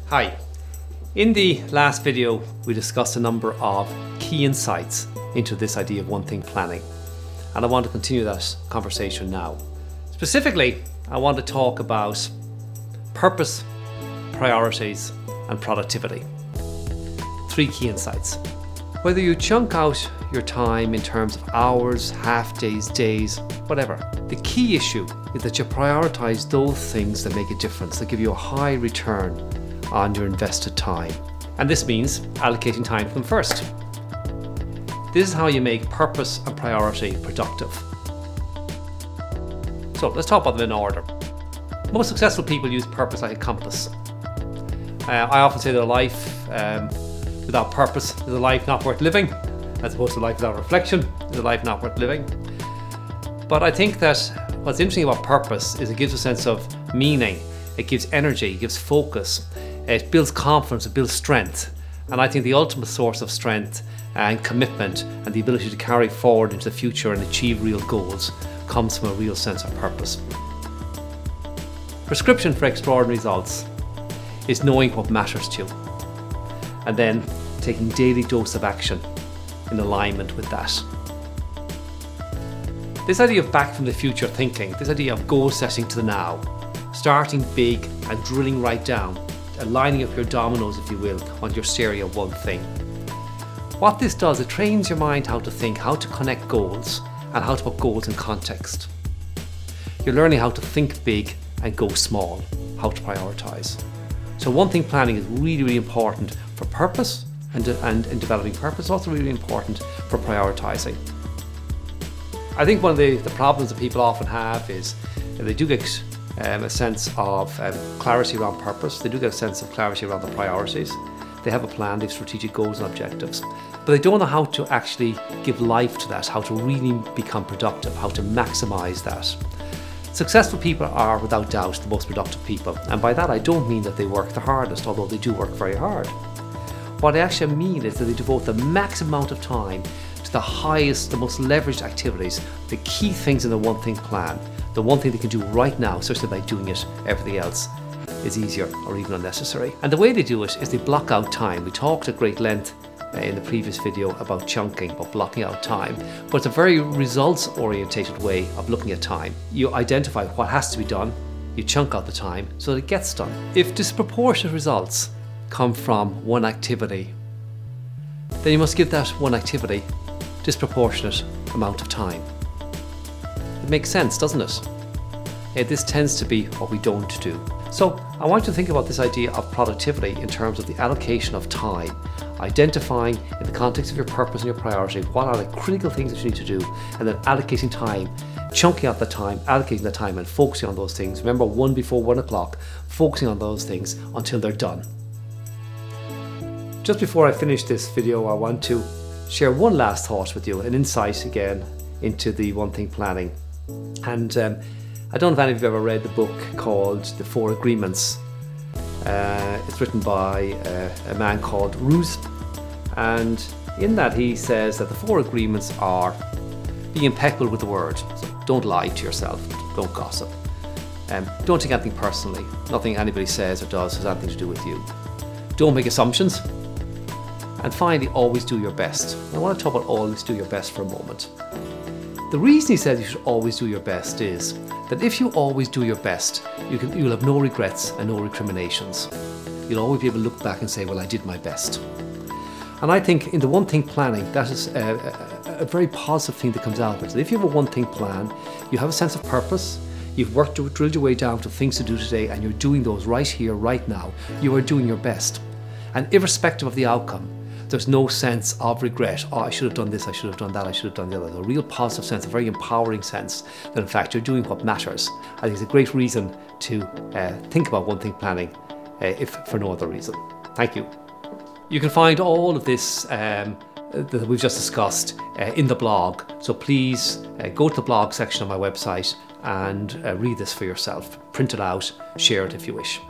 Hi. In the last video, we discussed a number of key insights into this idea of one thing planning, and I want to continue that conversation now. Specifically, I want to talk about purpose, priorities, and productivity. 3 key insights. Whether you chunk out your time in terms of hours, half days, days, whatever, the key issue is that you prioritize those things that make a difference, that give you a high return on your invested time. And this means allocating time to them first. This is how you make purpose and priority productive. So let's talk about them in order. Most successful people use purpose like a compass. I often say that a life without purpose is a life not worth living, as opposed to a life without reflection is a life not worth living. But I think that what's interesting about purpose is it gives a sense of meaning, it gives energy, it gives focus, it builds confidence, it builds strength. And I think the ultimate source of strength and commitment and the ability to carry forward into the future and achieve real goals comes from a real sense of purpose. Prescription for extraordinary results is knowing what matters to you and then taking daily dose of action in alignment with that. This idea of back from the future thinking, this idea of goal setting to the now, starting big and drilling right down, aligning up your dominoes, if you will, on your stereo of one thing. What this does, it trains your mind how to think, how to connect goals, and how to put goals in context. You're learning how to think big and go small, how to prioritize. So one thing planning is really, really important for purpose and in developing purpose, also really important for prioritizing. I think one of the problems that people often have is they do get a sense of clarity around purpose, they do get a sense of clarity around the priorities, they have a plan, they have strategic goals and objectives, but they don't know how to actually give life to that, how to really become productive, how to maximize that. Successful people are without doubt the most productive people, and by that I don't mean that they work the hardest, although they do work very hard. What I actually mean is that they devote the maximum amount of time to the highest, the most leveraged activities, the key things in the one thing plan, the one thing they can do right now, such that by doing it, everything else is easier or even unnecessary. And the way they do it is they block out time. We talked at great length in the previous video about chunking, about blocking out time, but it's a very results orientated way of looking at time. You identify what has to be done, you chunk out the time so that it gets done. If disproportionate results come from one activity, then you must give that one activity disproportionate amount of time. It makes sense, doesn't it? This tends to be what we don't do. So I want you to think about this idea of productivity in terms of the allocation of time, identifying in the context of your purpose and your priority what are the critical things that you need to do, and then allocating time, chunking out the time, allocating the time and focusing on those things. Remember, 1 before 1 o'clock, focusing on those things until they're done. Just before I finish this video, I want to share one last thought with you, an insight again into the one thing planning. And I don't know if any of you have ever read the book called The 4 Agreements. It's written by a man called Ruse, and in that he says that the 4 agreements are: be impeccable with the word, so don't lie to yourself, don't gossip, don't take anything personally, nothing anybody says or does has anything to do with you, don't make assumptions, and finally, always do your best. I want to talk about always do your best for a moment. The reason he says you should always do your best is that if you always do your best, you'll have no regrets and no recriminations. You'll always be able to look back and say, well, I did my best. And I think in the one thing planning, that is a very positive thing that comes out of it. If you have a one thing plan, you have a sense of purpose, you've drilled your way down to things to do today, and you're doing those right here, right now. You are doing your best. And irrespective of the outcome, there's no sense of regret. Oh, I should have done this, I should have done that, I should have done the other. There's a real positive sense, a very empowering sense that in fact you're doing what matters. I think it's a great reason to think about one thing planning, if for no other reason. Thank you. You can find all of this that we've just discussed in the blog. So please go to the blog section of my website and read this for yourself. Print it out, share it if you wish.